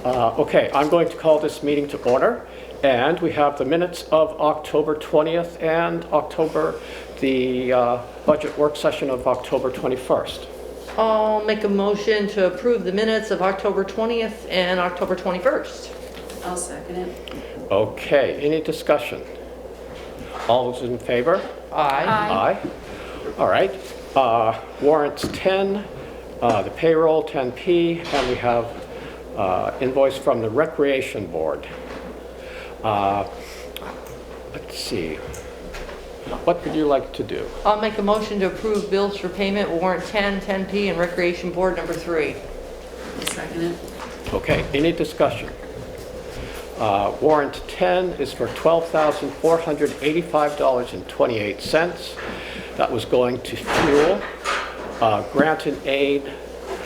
Okay, I'm going to call this meeting to order, and we have the minutes of October 20th and the budget work session of October 21st. I'll make a motion to approve the minutes of October 20th and October 21st. I'll second it. Okay, any discussion? All those in favor? Aye. Aye. All right. Warrants 10, the payroll 10P, and we have invoice from the Recreation Board. Let's see. What would you like to do? I'll make a motion to approve bills for payment, warrant 10, 10P, and Recreation Board number 3. I'll second it. Okay, any discussion? Warrant 10 is for $12,485.28. That was going to fuel, grant and aid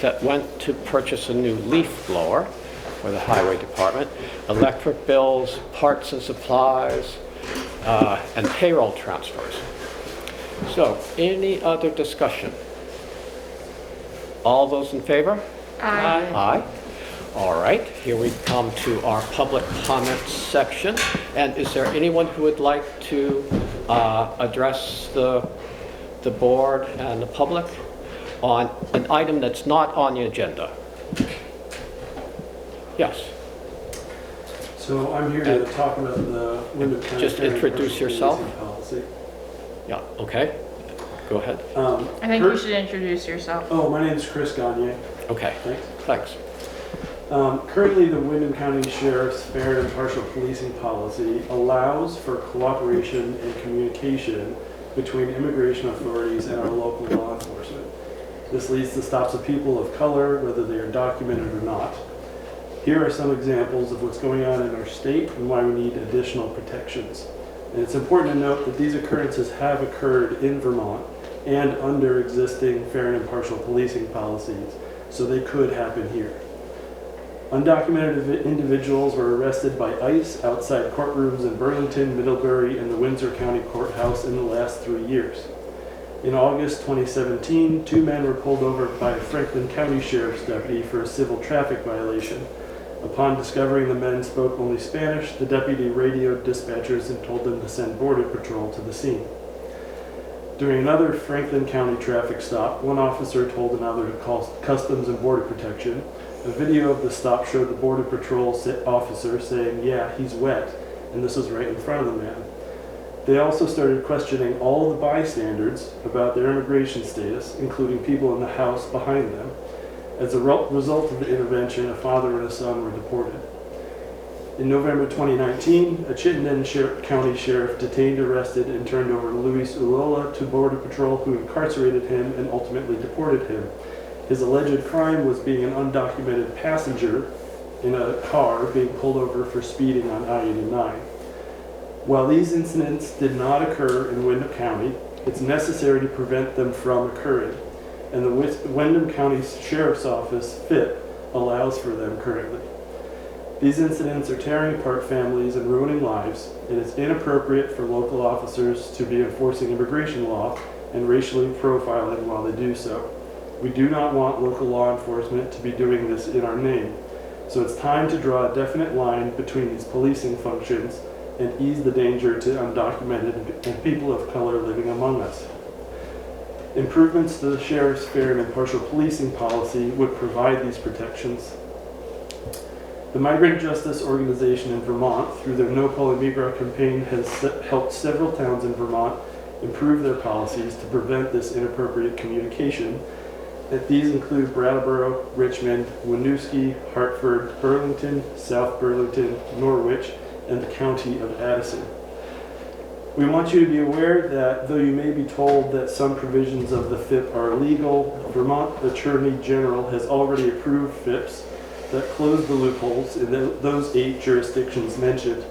that went to purchase a new leaf blower for the highway department, electric bills, parts and supplies, and payroll transfers. So, any other discussion? All those in favor? Aye. Aye. All right, here we come to our public comments section. And is there anyone who would like to address the board and the public on an item that's not on the agenda? Yes. So I'm here to talk about the Wyndham County. Just introduce yourself. Policy. Yeah, okay. Go ahead. I think you should introduce yourself. Oh, my name is Chris Gagne. Okay, Thanks. thanks. Currently, the Wyndham County Sheriff's Fair and Impartial Policing Policy allows for cooperation and communication between immigration authorities and our local law enforcement. This leads to stops of people of color, whether they are documented or not. Here are some examples of what's going on in our state and why we need additional protections. And it's important to note that these occurrences have occurred in Vermont and under existing fair and impartial policing policies, so they could happen here. Undocumented individuals were arrested by ICE outside courtrooms in Burlington, Middlebury, and the Windsor County Courthouse in the last 3 years. In August 2017, 2 men were pulled over by a Franklin County Sheriff's deputy for a civil traffic violation. Upon discovering the men spoke only Spanish, the deputy radioed dispatchers and told them to send Border Patrol to the scene. During another Franklin County traffic stop, one officer told another to call Customs and Border Protection. A video of the stop showed the Border Patrol officer saying, "Yeah, he's wet," and this was right in front of the man. They also started questioning all the bystanders about their immigration status, including people in the house behind them. As a result of the intervention, a father and a son were deported. In November 2019, a Chittenden County sheriff detained, arrested, and turned over Luis Ulola to Border Patrol, who incarcerated him and ultimately deported him. His alleged crime was being an undocumented passenger in a car being pulled over for speeding on I-89. While these incidents did not occur in Wyndham County, it's necessary to prevent them from occurring, and the Wyndham County Sheriff's Office, FIP, allows for them currently. These incidents are tearing apart families and ruining lives, and it's inappropriate for local officers to be enforcing immigration law and racially profiling while they do so. We do not want local law enforcement to be doing this in our name, so it's time to draw a definite line between these policing functions and ease the danger to undocumented and people of color living among us. Improvements to the Sheriff's Fair and Impartial Policing Policy would provide these protections. The Migrant Justice Organization in Vermont, through their No Poli Migra campaign, has helped several towns in Vermont improve their policies to prevent this inappropriate communication. These include Brattleboro, Richmond, Winooski, Hartford, Burlington, South Burlington, Norwich, and the County of Addison. We want you to be aware that though you may be told that some provisions of the FIP are illegal, Vermont Attorney General has already approved FIPs that close the loopholes in those 8 jurisdictions mentioned.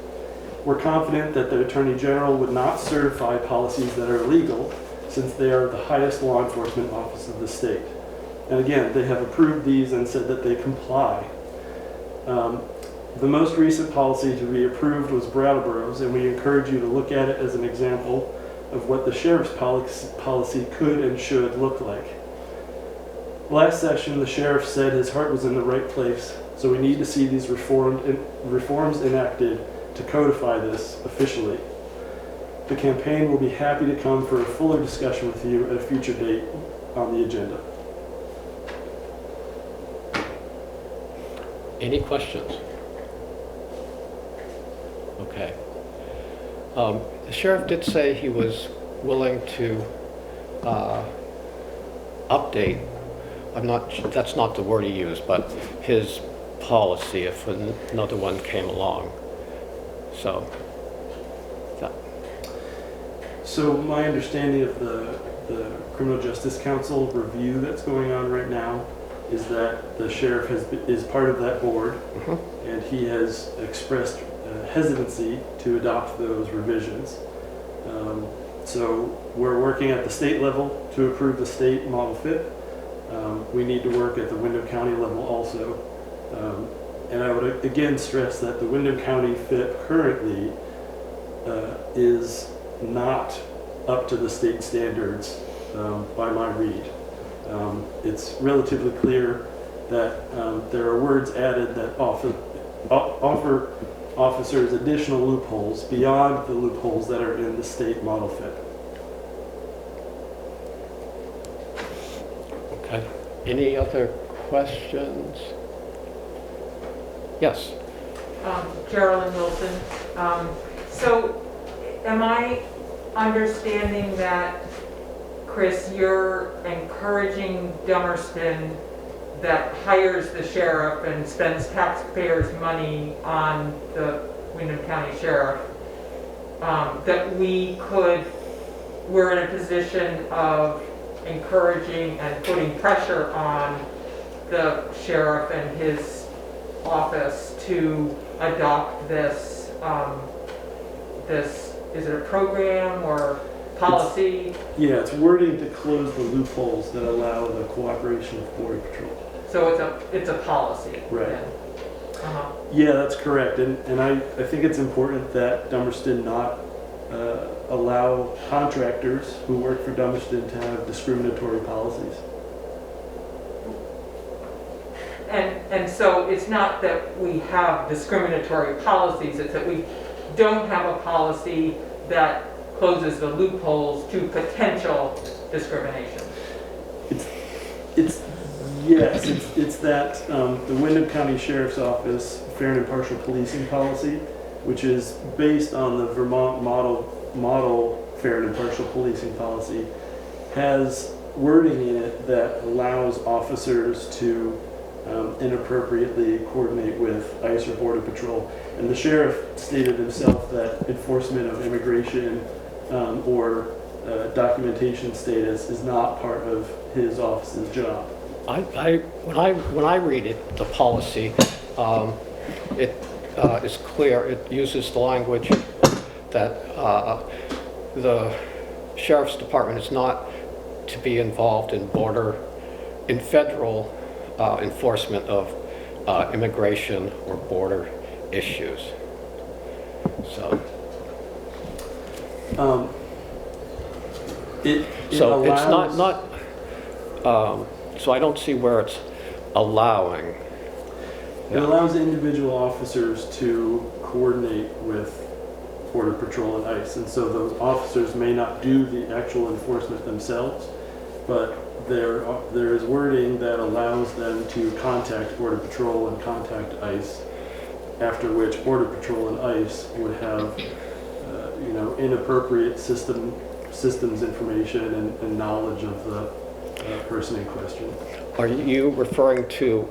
We're confident that the Attorney General would not certify policies that are illegal, since they are the highest law enforcement office of the state. And again, they have approved these and said that they comply. The most recent policy to be approved was Brattleboro's, and we encourage you to look at it as an example of what the sheriff's policy could and should look like. Last session, the sheriff said his heart was in the right place, So we need to see these reforms enacted to codify this officially. The campaign will be happy to come for a fuller discussion with you at a future date on the agenda. Any questions? Okay. The sheriff did say he was willing to update, that's not the word he used, but his policy if another one came along. So, that. So my understanding of the Criminal Justice Council review that's going on right now is that the sheriff is part of that board, and he has expressed hesitancy to adopt those revisions. So we're working at the state level to approve the state model FIP. We need to work at the Windham County level also. And I would again stress that the Windham County FIP currently is not up to the state standards by my read. It's relatively clear that there are words added that offer officers additional loopholes beyond the loopholes that are in the state model FIP. Okay. Any other questions? Yes. Carolyn Wilson. So am I understanding that, Chris, you're encouraging Dummerston that hires the sheriff and spends taxpayers' money on the Windham County Sheriff, that we're in a position of encouraging and putting pressure on the sheriff and his office to adopt this, is it a program or policy? Yeah, it's wording to close the loopholes that allow the cooperation of Border Patrol. So it's a policy. Right. Then. Yeah, that's correct. And I think it's important that Dummerston not allow contractors who work for Dummerston to have discriminatory policies. And so it's not that we have discriminatory policies, it's that we don't have a policy that closes the loopholes to potential discrimination. It's that the Windham County Sheriff's Office Fair and Impartial Policing Policy, which is based on the Vermont model Fair and Impartial Policing Policy, has wording in it that allows officers to inappropriately coordinate with ICE or Border Patrol. And the sheriff stated himself that enforcement of immigration or documentation status is not part of his office's job. When I read it, the policy, it is clear. It uses the language that the sheriff's department is not to be involved in federal enforcement of immigration or border issues. So. It So it's allows, not, so I don't see where it's allowing. it allows individual officers to coordinate with Border Patrol and ICE, and so those officers may not do the actual enforcement themselves, but there is wording that allows them to contact Border Patrol and contact ICE, after which Border Patrol and ICE would have inappropriate systems information and knowledge of the person in question. Are you referring to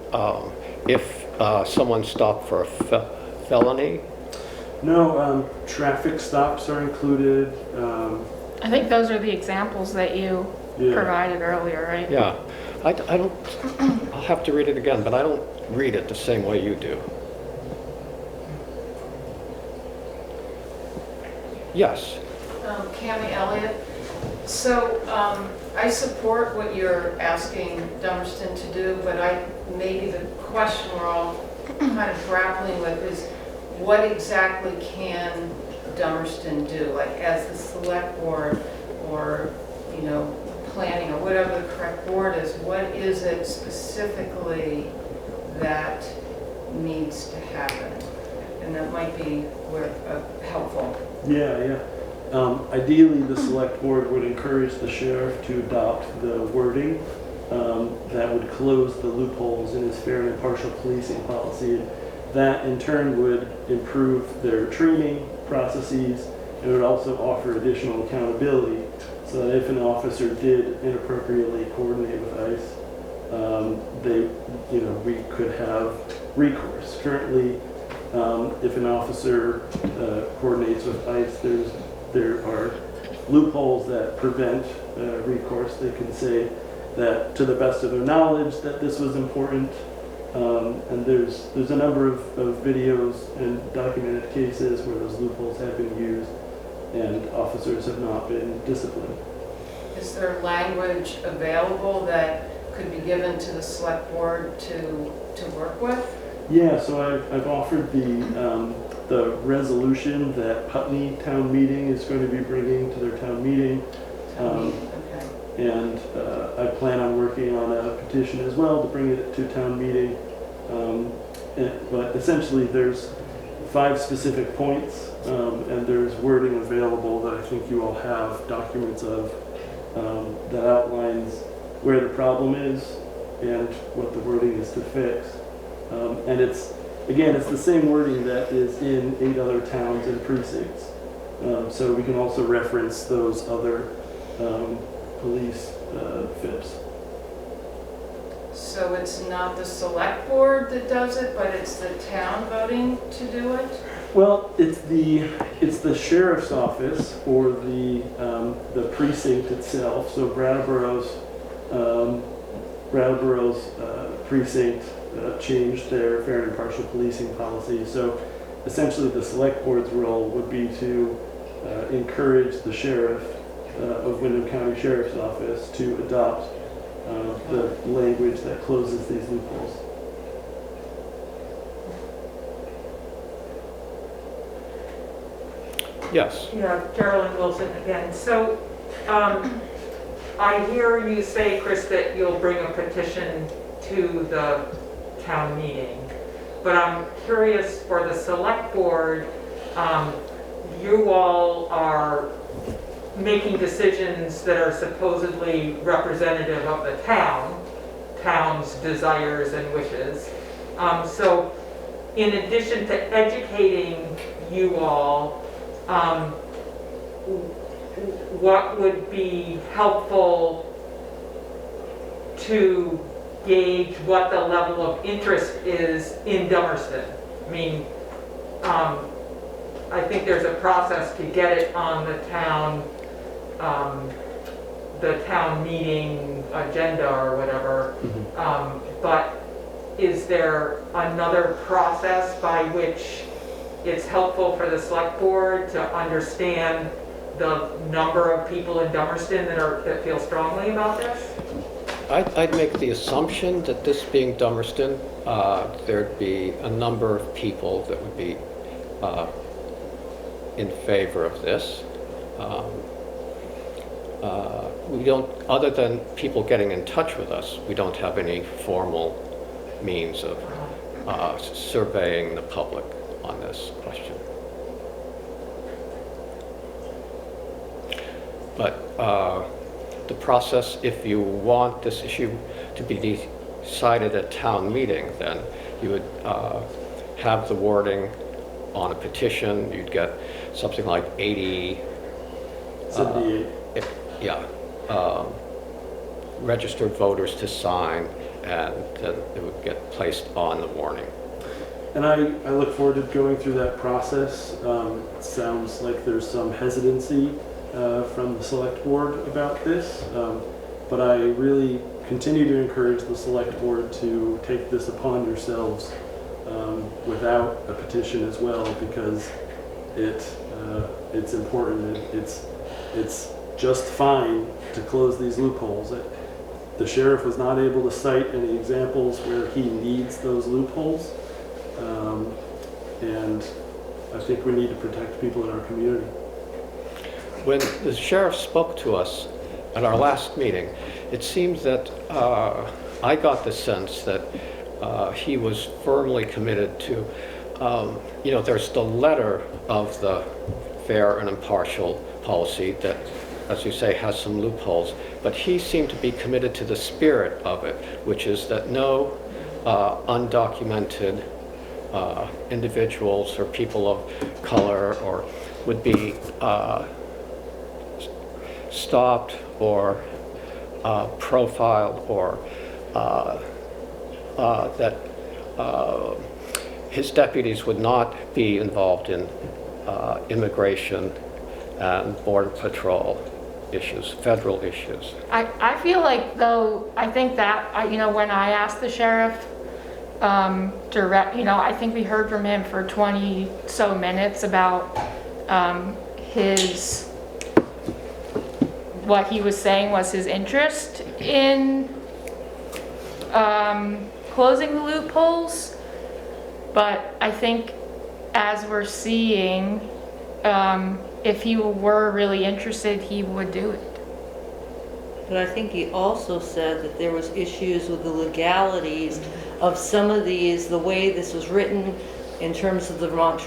if someone stopped for a felony? No, traffic stops are included. I think those are the examples that you provided earlier, right? Yeah. I don't, I'll have to read it again, but I don't read it the same way you do. Yes. Cammie Elliott. So I support what you're asking Dummerston to do, but maybe the question we're all kind of grappling with is what exactly can Dummerston do? Like as the select board or, planning or whatever the correct board is, what is it specifically that needs to happen? And that might be where, helpful. Yeah. Ideally, the select board would encourage the sheriff to adopt the wording that would close the loopholes in his fair and impartial policing policy. That in turn would improve their training processes and would also offer additional accountability so that if an officer did inappropriately coordinate with ICE, we could have recourse. Currently, if an officer coordinates with ICE, there are loopholes that prevent recourse. They can say that to the best of their knowledge that this was important, and there's a number of videos and documented cases where those loopholes have been used and officers have not been disciplined. Is there language available that could be given to the select board to work with? Yeah, so I've offered the resolution that Putney Town Meeting is going to be bringing to their town meeting. Okay. And I plan on working on a petition as well to bring it to town meeting. But essentially there's 5 specific points and there's wording available that I think you all have documents of that outlines where the problem is and what the wording is to fix. And it's the same wording that is in 8 other towns and precincts. So we can also reference those other police FIPs. So it's not the select board that does it, but it's the town voting to do it? Well, it's the sheriff's office or the precinct itself. So Brattleboro's precinct changed their fair and impartial policing policy. So essentially the select board's role would be to encourage the sheriff of Windham County Sheriff's Office to adopt the language that closes these loopholes. Yes. Yeah, Carolyn Wilson again. So I hear you say, Chris, that you'll bring a petition to the town meeting. But I'm curious, for the select board, you all are making decisions that are supposedly representative of the town's desires and wishes. So in addition to educating you all, what would be helpful to gauge what the level of interest is in Dummerston? I mean, I think there's a process to get it on the town meeting agenda or whatever. But is there another process by which it's helpful for the select board to understand the number of people in Dummerston that feel strongly about this? I'd make the assumption that this being Dummerston, there'd be a number of people that would be in favor of this. We don't, other than people getting in touch with us, we don't have any formal means of surveying the public on this question. But the process, if you want this issue to be decided at town meeting, then you would have the wording on a petition. You'd get something like 80 78. Registered voters to sign, and then it would get placed on the warning. And I look forward to going through that process. It sounds like there's some hesitancy from the select board about this, but I really continue to encourage the select board to take this upon yourselves without a petition as well, because it's important. It's just fine to close these loopholes. The sheriff was not able to cite any examples where he needs those loopholes, and I think we need to protect people in our community. When the sheriff spoke to us at our last meeting, it seems that I got the sense that he was firmly committed to, there's the letter of the fair and impartial policy that, as you say, has some loopholes, but he seemed to be committed to the spirit of it, which is that no undocumented individuals or people of color or would be stopped or profiled, or that his deputies would not be involved in immigration and border patrol issues, federal issues. I feel like, though, I think that, when I asked the sheriff I think we heard from him for 20 so minutes about what he was saying was his interest in closing the loopholes. But I think, as we're seeing, if he were really interested, he would do it. But I think he also said that there was issues with the legalities of some of these, the way this was written in terms of the Vermont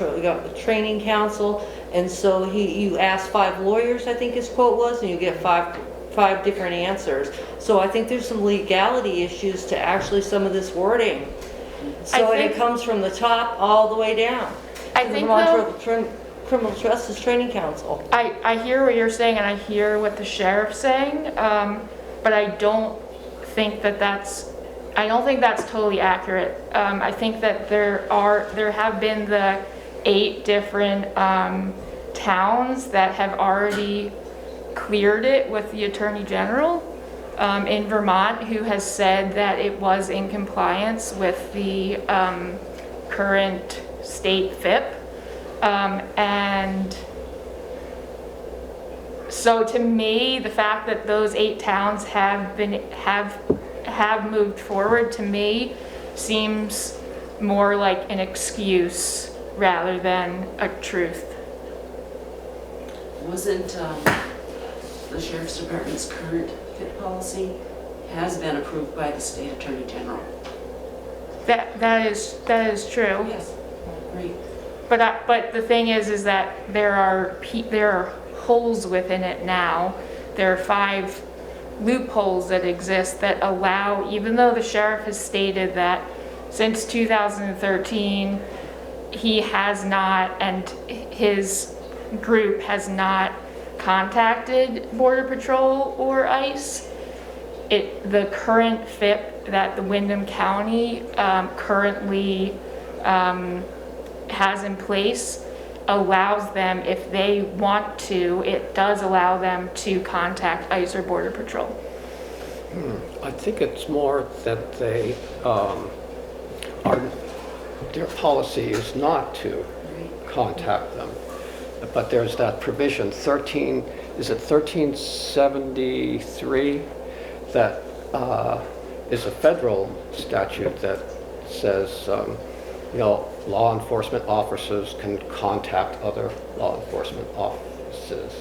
Training Council. And so you asked 5 lawyers, I think his quote was, and you get five different answers. So I think there's some legality issues to actually some of this wording. So it comes from the top all the way down. I to the think, Vermont Criminal Justice Training Council. I hear what you're saying, and I hear what the sheriff's saying, but I don't think that's totally accurate. I think that there have been the 8 different towns that have already cleared it with the Attorney General in Vermont, who has said that it was in compliance with the current state FIP. And so to me, the fact that those 8 towns have moved forward, to me, seems more like an excuse rather than a truth. Wasn't the Sheriff's Department's current FIT policy has been approved by the State Attorney General? That is true. Yes, great. But the thing is that there are holes within it now. There are 5 loopholes that exist that allow, even though the sheriff has stated that since 2013 he has not, and his group has not contacted Border Patrol or ICE, the current FIP that the Windham County currently has in place allows them, if they want to, it does allow them to contact ICE or Border Patrol. I think it's more that they their policy is not to contact them, but there's that provision 1373 that is a federal statute that says law enforcement officers can contact other law enforcement officers,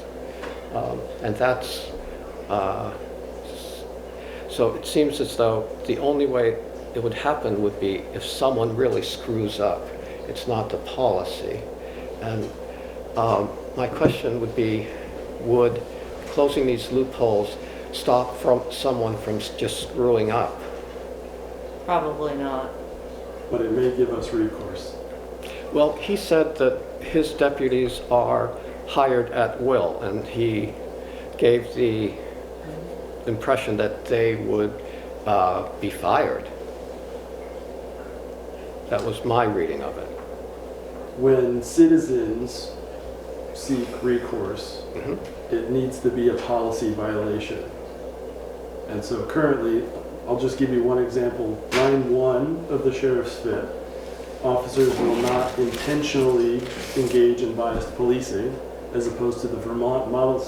and that's so it seems as though the only way it would happen would be if someone really screws up. It's not the policy. And my question would be, would closing these loopholes stop someone from just screwing up? Probably not. But it may give us recourse. Well, he said that his deputies are hired at will, and he gave the impression that they would be fired. That was my reading of it. When citizens seek recourse, it needs to be a policy violation. And so currently, I'll just give you one example. Line 1 of the sheriff's FIP, officers will not intentionally engage in biased policing, as opposed to the Vermont model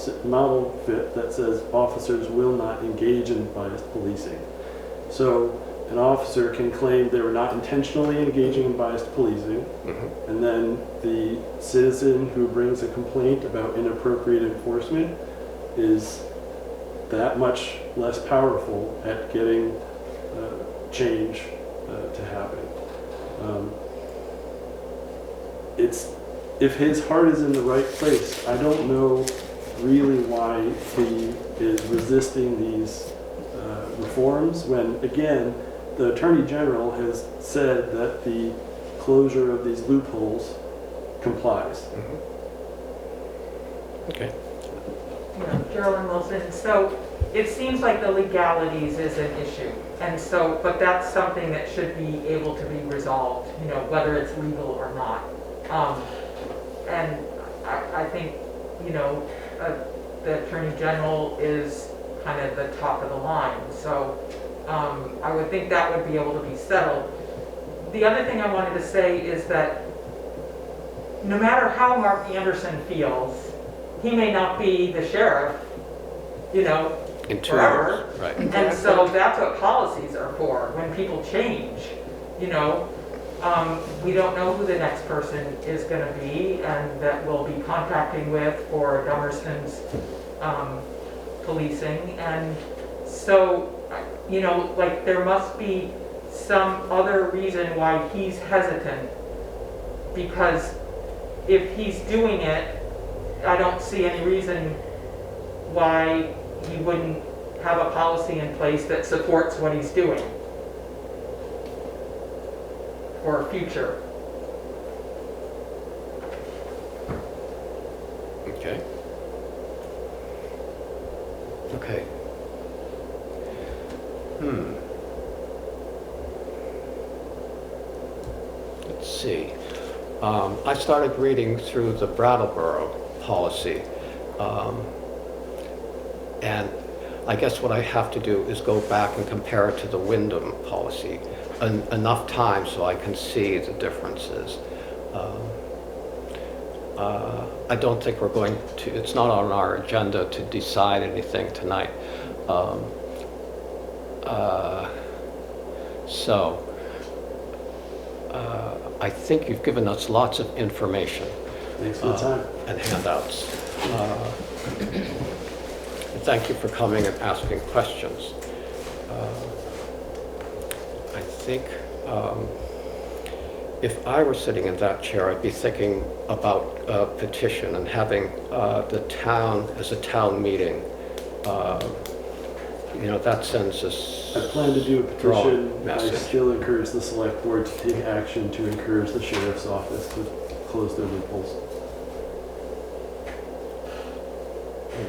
FIP that says officers will not engage in biased policing. So an officer can claim they were not intentionally engaging in biased policing, and then the citizen who brings a complaint about inappropriate enforcement is that much less powerful at getting change to happen. If his heart is in the right place, I don't know really why he is resisting these reforms when, again, the Attorney General has said that the closure of these loopholes complies. Okay. Yeah, Geraldine Wilson, so it seems like the legalities is an issue. And so, but that's something that should be able to be resolved, you know, whether it's legal or not. And I think, you know, the Attorney General is kind of the top of the line. So I would think that would be able to be settled. The other thing I wanted to say is that no matter how Mark Anderson feels, he may not be the sheriff, you know, In 2 forever. years, right. And so that's what policies are for, when people change, you know. We don't know who the next person is going to be and that we'll be contracting with for Dummerston's policing. And so, you know, like there must be some other reason why he's hesitant, because if he's doing it, I don't see any reason why he wouldn't have a policy in place that supports what he's doing for future. Okay. Okay. Let's see. I started reading through the Brattleboro policy. And I guess what I have to do is go back and compare it to the Wyndham policy enough time so I can see the differences. I don't think we're going to, it's not on our agenda to decide anything tonight. I think you've given us lots of information. Thanks for the time. And handouts. Thank you for coming and asking questions. I think if I were sitting in that chair, I'd be thinking about a petition and having the town as a town meeting. You know, that sends us. I plan to do a petition. I message. still encourage the select board to take action to encourage the sheriff's office to close their loopholes.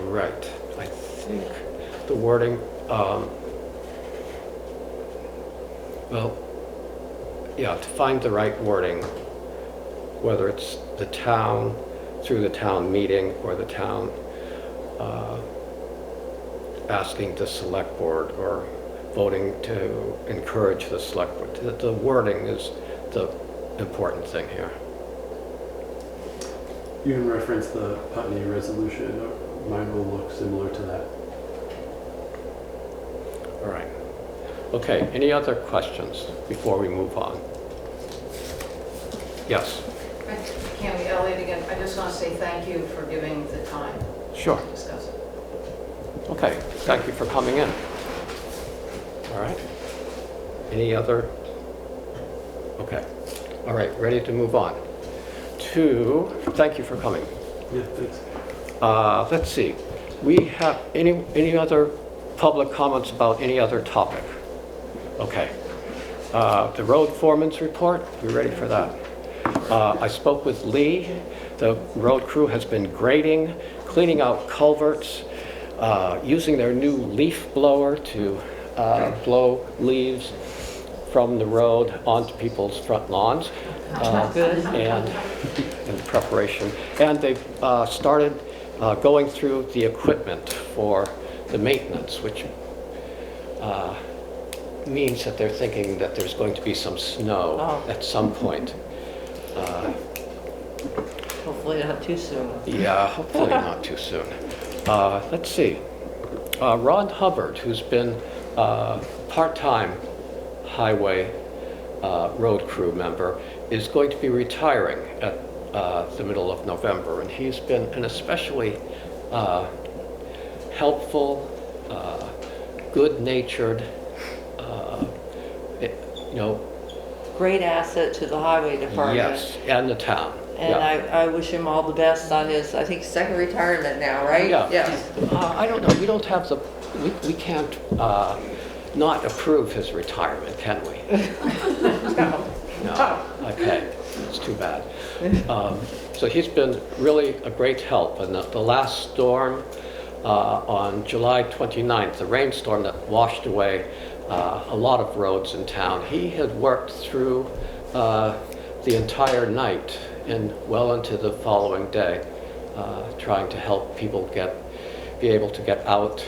Right. I think the wording, well, yeah, to find the right wording, whether it's the town, through the town meeting, or the town asking the select board, or voting to encourage the select board. The wording is the important thing here. You can reference the Putney resolution. Mine will look similar to that. All right. Okay, any other questions before we move on? Yes, Can't we, Elliot, again, I just want to say thank you for giving the time sure. to discuss it. Okay, thank you for coming in. All right. Any other? Okay. All right, ready to move on to, thank you for coming. Yeah, thanks. Let's see. We have any other public comments about any other topic? Okay. The road foreman's report, we ready for that? I spoke with Lee. The road crew has been grading, cleaning out culverts, using their new leaf blower to blow leaves from the road onto people's front lawns. And in preparation. And they've started going through the equipment for the maintenance, which means that they're thinking that there's going to be some snow at some point. Hopefully not too soon. Yeah, hopefully not too soon. Let's see. Ron Hubbard, who's been part-time highway road crew member, is going to be retiring at the middle of November, and he's been an especially helpful, good-natured, you know, Great asset to the highway department. yes, and the town. And Yeah. I wish him all the best on his, I think, second retirement now, right? Yeah. Yes. I don't know, we don't have the, we can't not approve his retirement, can we? No, okay, it's too bad. So he's been really a great help, and the last storm on July 29th, the rainstorm that washed away a lot of roads in town, he had worked through the entire night and well into the following day, trying to help people be able to get out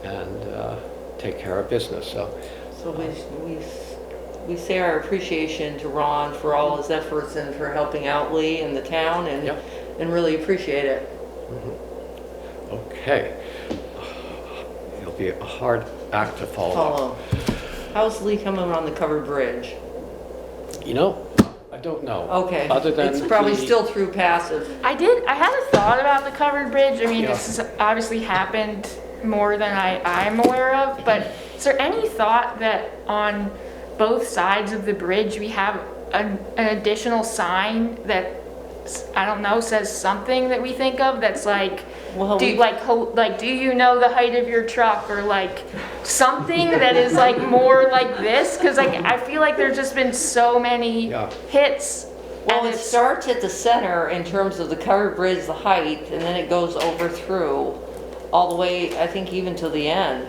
and take care of business. So We say our appreciation to Ron for all his efforts and for helping out Lee and the town, and Yep. and really appreciate it. okay, it'll be a hard act to follow. How's Lee coming on the covered bridge? You know, I don't know. Okay. Other than It's probably the- still through passive. I had a thought about the covered bridge. I mean, Yeah. this has obviously happened more than I'm aware of, but is there any thought that on both sides of the bridge we have an additional sign that, I don't know, says something that we think of that's like, Well, do you know the height of your truck, or like something that is like more like this? Because like I feel like there's just been so many Yeah. hits. Well, and it it's- starts at the center in terms of the covered bridge, the height, and then it goes over through all the way, I think, even to the end.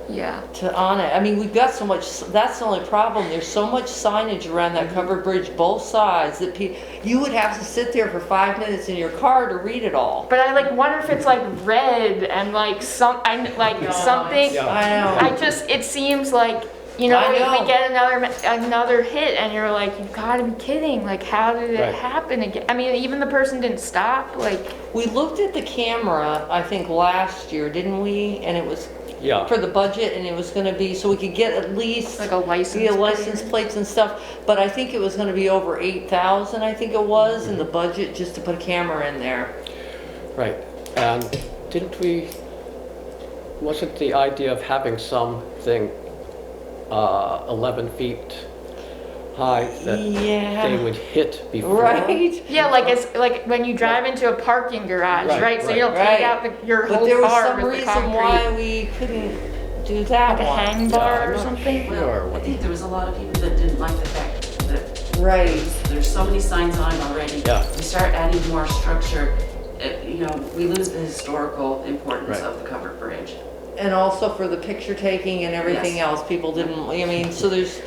Yeah. To on it. I mean, we've got so much, that's the only problem. There's so much signage around that covered bridge, both sides, that you would have to sit there for 5 minutes in your car to read it all. But I like wonder if it's like red and like something. Yeah. I know. It seems like, you know, I know. we get another hit and you're like, you've got to be kidding. Like, how did it Right. happen again? I mean, even the person didn't stop. Like, We looked at the camera, I think, last year, didn't we? And it was Yeah. for the budget, and it was gonna be, so we could get at least like a license. yeah, plate. license plates and stuff, but I think it was gonna be over 8,000, I think it was, in the budget, just to put a camera in there. Right, and wasn't the idea of having something 11 feet high that Yeah. they would hit before? Right? Yeah, like it's like when you drive into a parking garage, Right, right? So you don't right. take out your But whole there was car some with the reason concrete. why we couldn't do that Like a one. hang Yeah, bar I'm or not something? sure Well, I what- think there was a lot of people that didn't like the fact that Right. there's so many signs on already. Yeah. We start adding more structure, we lose the historical importance Right. of the covered bridge. And also for the picture taking and everything Yes. else, people didn't, I mean, so there's,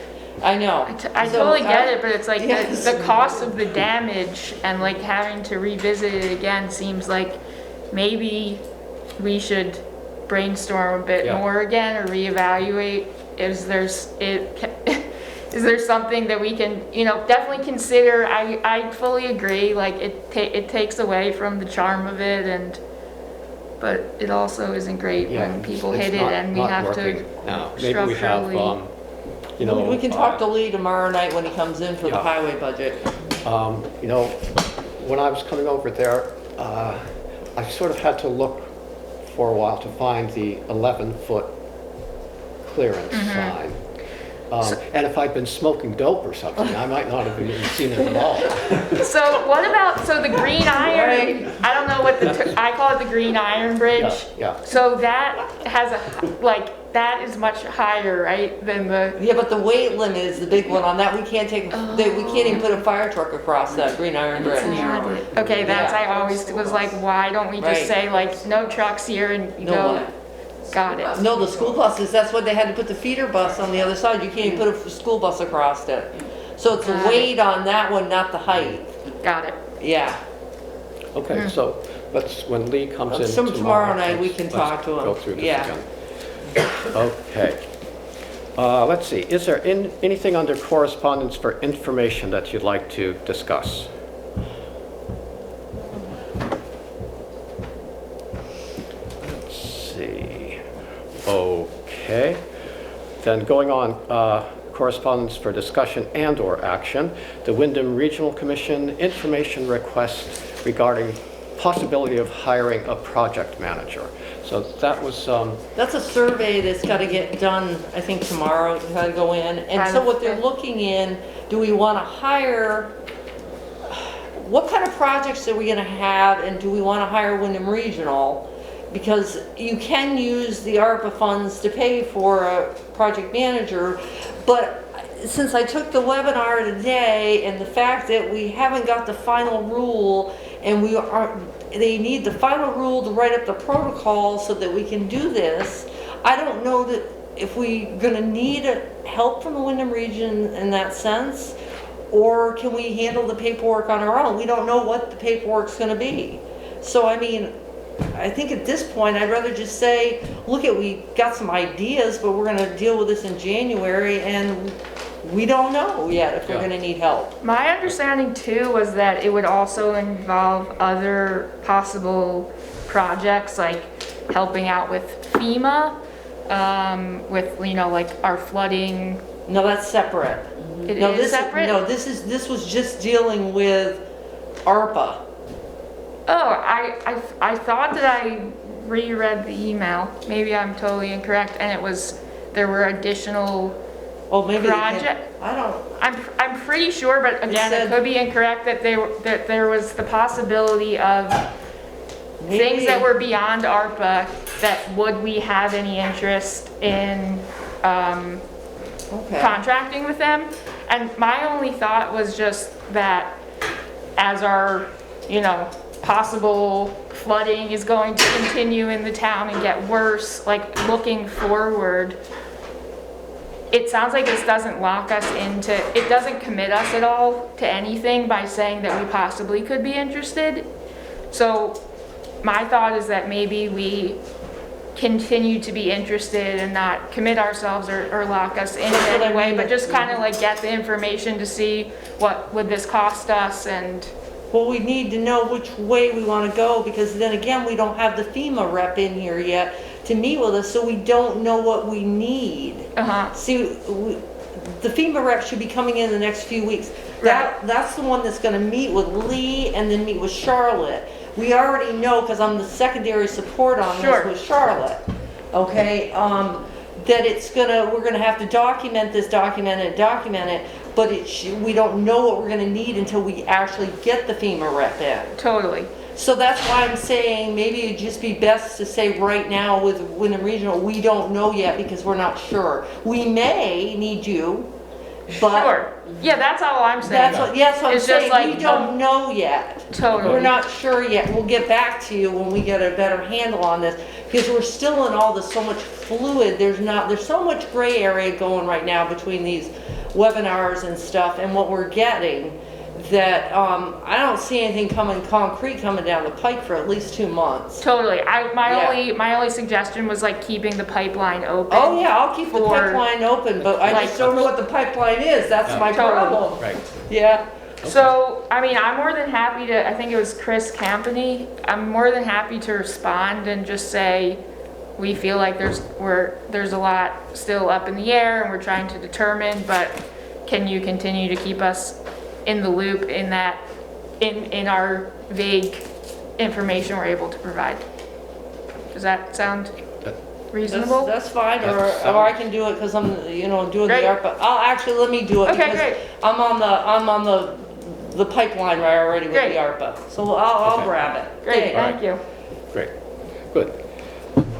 I know. I So totally get it, but it's like Yes. the cost of the damage and like having to revisit it again seems like maybe we should brainstorm a bit Yeah. more again or reevaluate. Is there something that we can, definitely consider? I fully agree, like it takes away from the charm of it, but it also isn't great Yeah, when people it's hit it not- and we not have working to now. Maybe we have, structurally. We can talk to Lee tomorrow night when he comes in for the Yeah. highway budget. When I was coming over there, I sort of had to look for a while to find the 11-foot clearance sign. And if I'd been smoking dope or something, I might not have even seen it at all. So what about, the green iron, I don't know what I call it the green iron bridge. Yeah. So that has that is much higher, right, than the, Yeah, but the weight limit is the big one on that. We can't even put a fire truck across that green iron It's bridge. narrower. okay, that's, Yeah. I always was like, why don't we just Right. say no trucks here and you No go, what? got it. No, the school buses, that's why they had to put the feeder bus on the other side. You can't even put a school bus across it. So it's the Got it. weight on that one, not the height. Got it. Yeah. Okay, so when Lee comes in Some tomorrow night, we let's- can let's talk to him. Go through this Yeah. again. Okay. Let's see, is there anything under correspondence for information that you'd like to discuss? Let's see. Okay. Then going on, correspondence for discussion and/or action, the Wyndham Regional Commission information request regarding possibility of hiring a project manager. So that was, That's a survey that's got to get done, I think tomorrow, it's got to go in. And so what they're looking in, do we want to hire, what kind of projects are we going to have, and do we want to hire Wyndham Regional? Because you can use the ARPA funds to pay for a project manager, but since I took the webinar today and the fact that we haven't got the final rule and they need the final rule to write up the protocol so that we can do this, I don't know that if we're gonna need help from the Wyndham region in that sense, or can we handle the paperwork on our own? We don't know what the paperwork's gonna be. So I mean, I think at this point, I'd rather just say, look, we got some ideas, but we're gonna deal with this in January, and we don't know yet if we're gonna need help. My understanding too was that it would also involve other possible projects, like helping out with FEMA, with, you know, like our flooding. No, that's separate. It No, is separate? No, this was just dealing with ARPA. Oh, I thought that I reread the email. Maybe I'm totally incorrect, and there were additional Oh, maybe they can- project. I don't, I'm pretty sure, but again, it said- could be incorrect, that there was the possibility of things maybe, that were beyond ARPA, that would we have any interest in okay. contracting with them? And my only thought was just that as our, you know, possible flooding is going to continue in the town and get worse, like looking forward, it sounds like this doesn't lock us into, it doesn't commit us at all to anything by saying that we possibly could be interested. So my thought is that maybe we continue to be interested and not commit ourselves or lock us in any way, but just kind of like get the information to see what would this cost us. And Well, we need to know which way we want to go, because then again, we don't have the FEMA rep in here yet to meet with us, so we don't know what we need. See, the FEMA rep should be coming in the next few weeks. That's the one that's gonna meet with Lee and then meet with Charlotte. We already know, because I'm the secondary support on this with Charlotte, okay? That we're gonna have to document it, but we don't know what we're gonna need until we actually get the FEMA rep in. totally. So that's why I'm saying maybe it'd just be best to say right now with Wyndham Regional, we don't know yet because we're not sure. We may need you, but. Sure. Yeah, that's all I'm saying. That's what I'm It's just saying, like, we don't know yet. Totally. We're not sure yet. We'll get back to you when we get a better handle on this, because we're still in all this so much fluid. There's so much gray area going right now between these webinars and stuff and what we're getting, that I don't see anything concrete coming down the pike for at least 2 months. Totally. My only suggestion was like keeping the pipeline open. Oh yeah, I'll keep the for- pipeline open, but I just don't know what the pipeline is. That's my problem. right. Yeah. So, I mean, I'm more than happy to, I think it was Chris Campany, I'm more than happy to respond and just say, we feel like there's a lot still up in the air and we're trying to determine, but can you continue to keep us in the loop in that, in our vague information we're able to provide? Does that sound reasonable? That's fine, or That I can do it because I'm, doing Great. the ARPA. Let me do it Okay, because great. I'm on the pipeline right already with Great. the ARPA. So I'll Okay. grab it. Great, Okay. thank you. Great, good.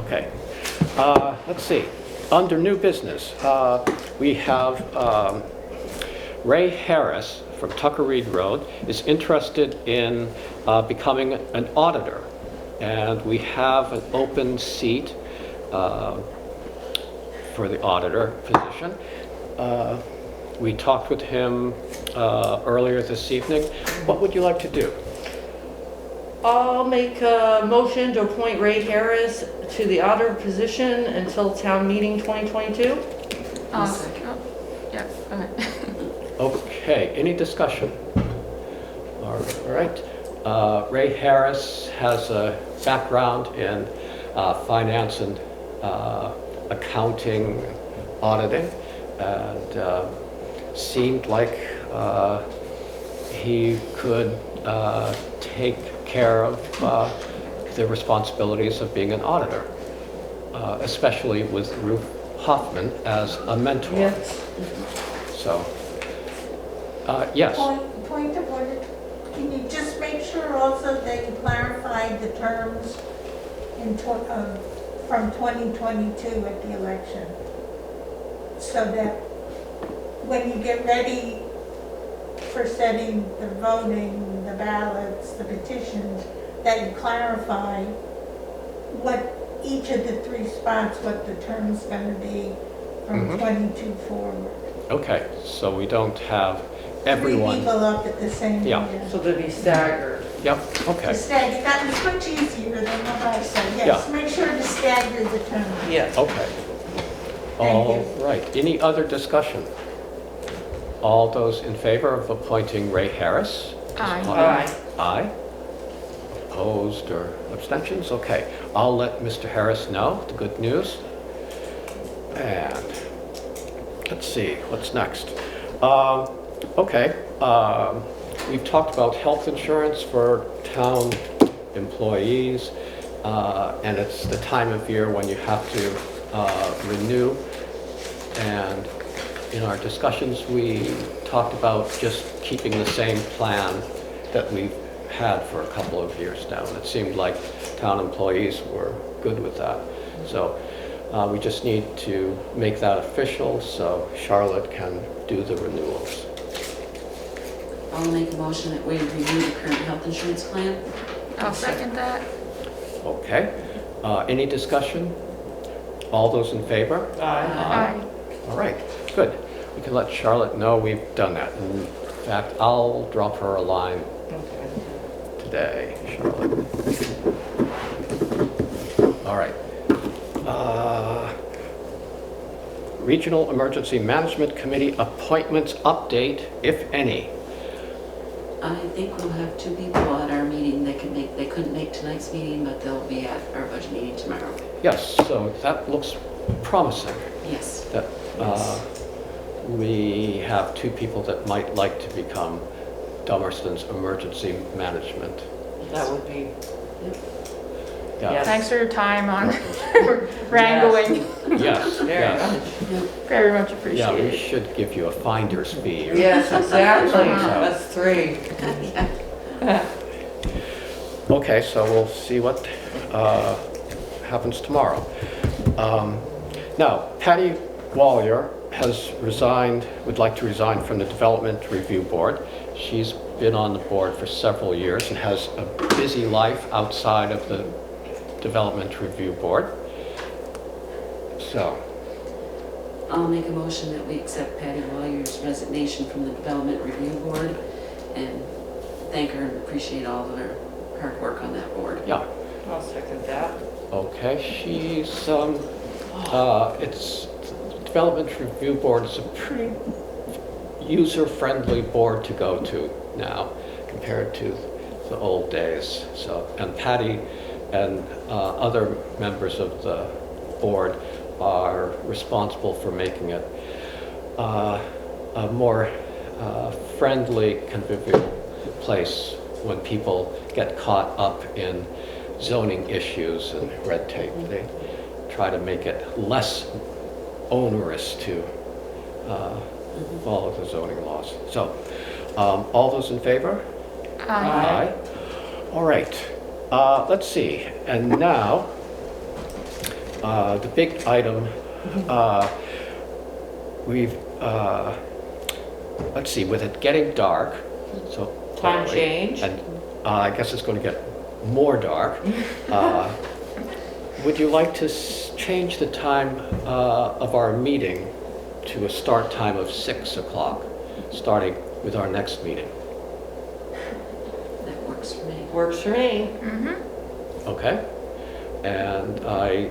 Okay, let's see. Under new business, we have Ray Harris from Tucker Reed Road is interested in becoming an auditor. And we have an open seat for the auditor position. We talked with him earlier this evening. What would you like to do? I'll make a motion to appoint Ray Harris to the auditor position until town meeting 2022. Yeah, okay. Okay, any discussion? All right. Ray Harris has a background in finance and accounting, auditing, and seemed like he could take care of the responsibilities of being an auditor. especially with Ruth Hoffman as a mentor. Yes. So, yes, Point of order, can you just make sure also that you clarified the terms from 2022 at the election? So that when you get ready for setting the voting, the ballots, the petitions, that you clarify what each of the 3 spots, what the term's gonna be from 22 forward. okay, so we don't have 3 everyone. people up at the same Yeah. year. So they'll be staggered. Yep, okay, To stagger, that was much easier than what I said, yes, make sure to stagger the term. Yes. okay. Thank All right, any other discussion? All those in favor of appointing Ray Harris? Aye. Aye. Aye. Opposed or abstentions? Okay, I'll let Mr. Harris know the good news. And let's see, what's next? Okay, we've talked about health insurance for town employees, and it's the time of year when you have to renew. And in our discussions, we talked about just keeping the same plan that we've had for a couple of years now. And it seemed like town employees were good with that. So we just need to make that official so Charlotte can do the renewals. I'll make a motion that we review the current health insurance plan. I'll second that. Okay, any discussion? All those in favor? Aye. Aye. All right, good. We can let Charlotte know we've done that. In fact, I'll drop her a line Okay. today, Charlotte. All right. Regional Emergency Management Committee appointments update, if any. I think we'll have 2 people at our meeting that they couldn't make tonight's meeting, but they'll be at our budget meeting tomorrow. Yes, so that looks promising, Yes. that we have 2 people that might like to become Dummerston's emergency management. That would be, Yeah. Yes. Thanks for your time on wrangling. Yes, very yes. much. Very much Yeah, we appreciated. should give you a finder's fee. Yes, exactly. So- That's 3. Okay, so we'll see what happens tomorrow. Now, Patty Wallor has resigned, would like to resign from the Development Review Board. She's been on the board for several years and has a busy life outside of the Development Review Board. So, I'll make a motion that we accept Patty Wallor's resignation from the Development Review Board and thank her and appreciate all of her hard work on that board. yeah, I'll second that. okay, she's, it's, the Development Review Board is a pretty user-friendly board to go to now compared to the old days. So, and Patty and other members of the board are responsible for making it a more friendly, convivial place when people get caught up in zoning issues and red tape. They try to make it less onerous to follow the zoning laws. So, all those in favor? Aye. All right, let's see, and now, the big item, let's see, with it getting dark, so. Time change. And I guess it's going to get more dark. Would you like to change the time of our meeting to a start time of 6 o'clock, starting with our next meeting? That works for me. Works for me. Okay? And I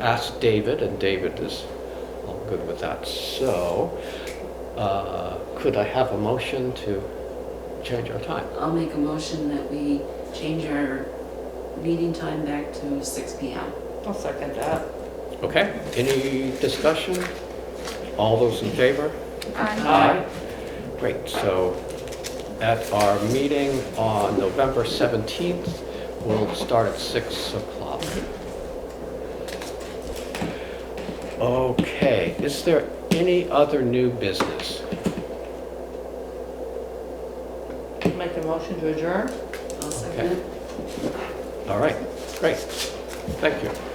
asked David, and David is all good with that. So, could I have a motion to change our time? I'll make a motion that we change our meeting time back to 6 p.m. I'll second that. Okay, any discussion? All those in favor? Aye. Great, so at our meeting on November 17th, we'll start at 6 o'clock. Okay, is there any other new business? Make a motion to adjourn? I'll second it. All right, great. Thank you.